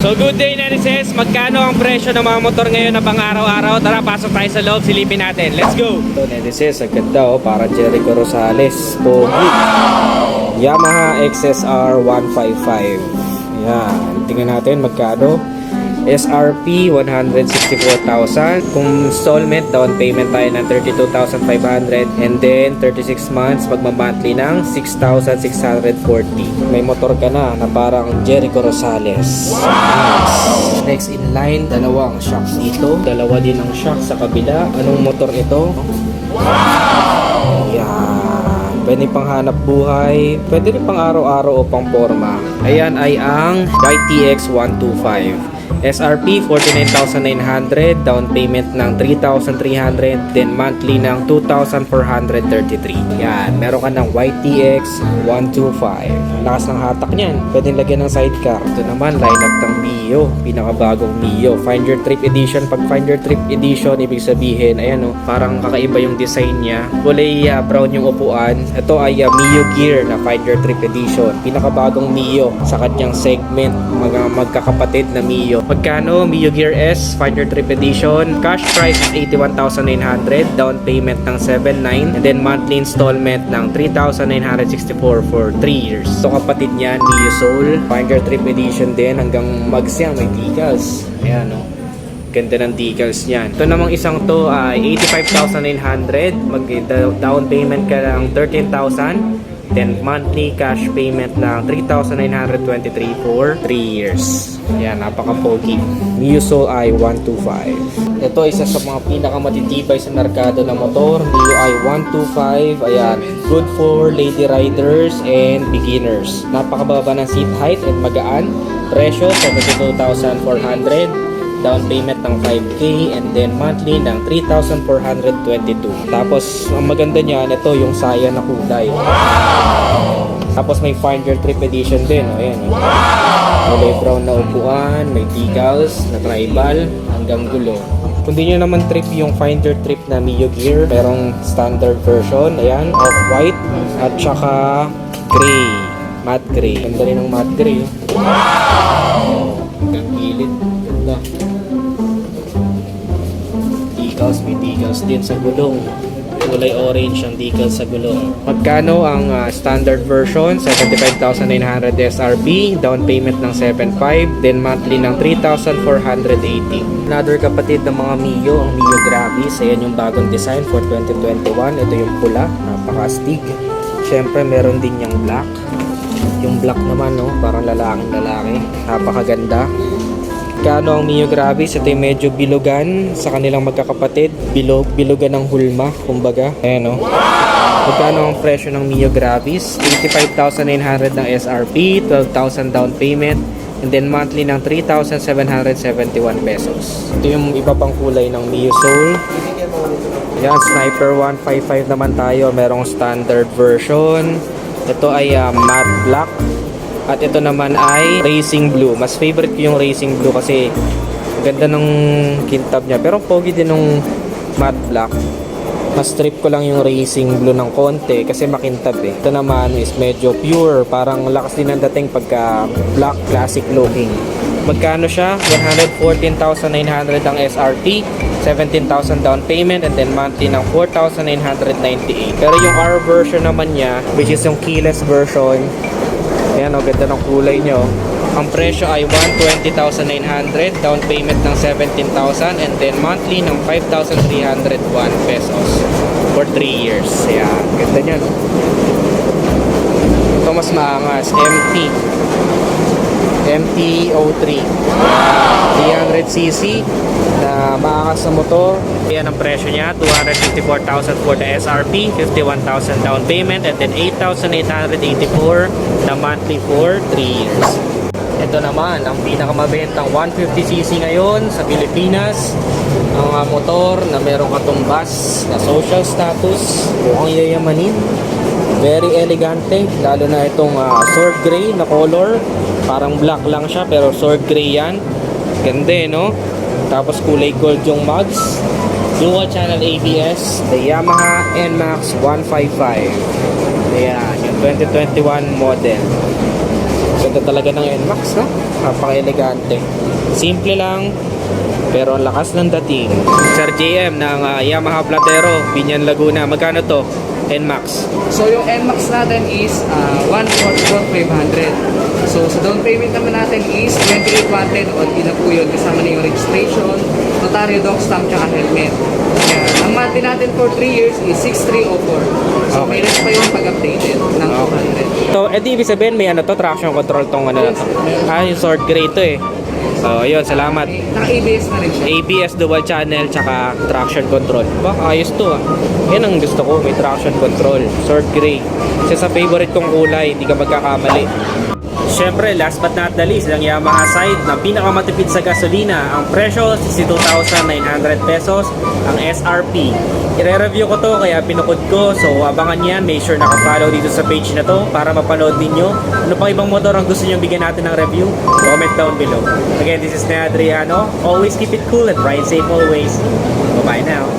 So good day Nerices, magkano ang presyo ng mga motor ngayon na pang araw-araw? Tara, pasok tayo sa loob, silipin natin. Let's go! Ito Nerices, ang ganda oh, para Jericho Rosales. Pogi. Yamaha XSR 155. Yan, tingnan natin magkano. SRP 164,000. Kung installment, down payment tayo ng 32,500 and then 36 months magma-monthly ng 6,640. May motor ka na parang Jericho Rosales. Next in line, dalawang shocks dito. Dalawa din ang shock sa kabila. Anong motor ito? Yan. Pwede pang hanap buhay. Pwede rin pang araw-araw o pang forma. Ayan ay ang YTX 125. SRP 49,900, down payment ng 3,300, then monthly ng 2,433. Yan, meron ka ng YTX 125. Lakas ng hatak niyan. Pwedeng lagyan ng sidecar. Ito naman, lineup ng Mio, pinakabagong Mio. Find Your Trip Edition. Pag Find Your Trip Edition, ibig sabihin, ayan o, parang kakaiba yung design niya. Kulay brown yung upuan. Ito ay Mio Gear na Find Your Trip Edition. Pinakabagong Mio sa kanyang segment, magkakapatid na Mio. Magkano? Mio Gear S, Find Your Trip Edition. Cash price is 81,900. Down payment ng 7,900. And then monthly installment ng 3,964 for 3 years. So kapatid niyan, Mio Soul. Find Your Trip Edition din. Hanggang magsya, may decals. Ayan o. Ganda ng decals niyan. Ito namang isang to ay 85,900. Mag-down payment ka ng 13,000. Then monthly cash payment ng 3,923 for 3 years. Yan, napaka-pogi. Mio Soul i 125. Ito isa sa mga pinakamatitibay sa merkado ng motor. Mio i 125. Ayan, good for lady riders and beginners. Napakababa ng seat height at magaan. Presyo 72,400. Down payment ng 5K and then monthly ng 3,422. Tapos ang maganda niyan, ito yung saya na kulay. Tapos may Find Your Trip Edition din. Ayan, kulay brown na upuan, may decals na tribal hanggang gulo. Kung di nyo naman trip yung Find Your Trip na Mio Gear, merong standard version, ayan, off-white at saka gray, matte gray. Ganda rin ng matte gray. Hanggang gilid, ganda. Decals, may decals din sa gulong. Kulay orange ang decals sa gulong. Magkano ang standard version? 75,900 SRP, down payment ng 7,500, then monthly ng 3,480. Another kapatid ng mga Mio, ang Mio Gravis. Ayan yung bagong design for 2021. Ito yung pula, napaka-astig. Syempre meron din yung black. Yung black naman, no, parang lalaking lalaki. Napakaganda. Kano ang Mio Gravis? Ito yung medyo bilugan sa kanilang magkakapatid. Bilugan ng hulma, kumbaga. Ayan o. Magkano ang presyo ng Mio Gravis? 85,900 ng SRP, 12,000 down payment, and then monthly ng 3,771 pesos. Ito yung iba pang kulay ng Mio Soul. Yan, Sniper 155 naman tayo. Merong standard version. Ito ay matte black. At ito naman ay racing blue. Mas favorite ko yung racing blue kasi ganda ng kintab niya. Pero pogi din ng matte black. Mas trip ko lang yung racing blue ng konti kasi makintab eh. Ito naman is medyo pure. Parang lakas din ang dating pagka black classic looking. Magkano siya? 114,900 ang SRP, 17,000 down payment, and then monthly ng 4,998. Pero yung R version naman niya, which is yung keyless version, ayan o, ganda ng kulay nyo. Ang presyo ay 120,900, down payment ng 17,000, and then monthly ng 5,301 pesos for 3 years. Ayan, ganda nyo, no? Ito mas maangas, MT-03 300cc na maangas na motor. Ayan ang presyo niya, 254,000 for the SRP, 51,000 down payment, and then 8,884 na monthly for 3 years. Ito naman ang pinakamabentang 150cc ngayon sa Pilipinas, ang motor na merong katumbas na social status, mukhang yayamanin, very elegante, lalo na itong sword gray na color. Parang black lang siya pero sword gray yan. Ganda eh, no? Tapos kulay gold yung mugs. Dual channel ABS. The Yamaha NMAX 155. Ayan, yung 2021 model. Ganda talaga ng NMAX, no? Napaka-elegante. Simple lang, pero ang lakas ng dating. Sir JM ng Yamaha Platero, Binyan, Laguna. Magkano to? NMAX. So yung NMAX natin is 144,500. So sa down payment naman natin is 28,110 o di na po yun kasama na yung registration, notaryo, doc stamp, tsaka helmet. Kaya ang monthly natin for 3 years is 6,304. So may rest pa yung pag-updated ng 200. So, edi ibig sabihin may ano to, traction control tong ano na to. Yung sword gray to eh. So, ayun, salamat. Naka-ABS na rin siya. ABS dual channel tsaka traction control. Baka ayos to ah. Yan ang gusto ko, may traction control. Sword gray. Isa sa favorite kong kulay, hindi ka magkakamali. Siyempre, last but not the least, ang Yamaha side na pinakamatipid sa gasolina. Ang presyo, 62,900 pesos. Ang SRP. I-review ko to, kaya pinukod ko. So, abangan yan. Make sure naka-follow dito sa page na to para mapanood ninyo. Ano pang ibang motor ang gusto nyo bigyan natin ng review? Comment down below. Again, this is Nea Adriano. Always keep it cool and ride safe always. Bye-bye now.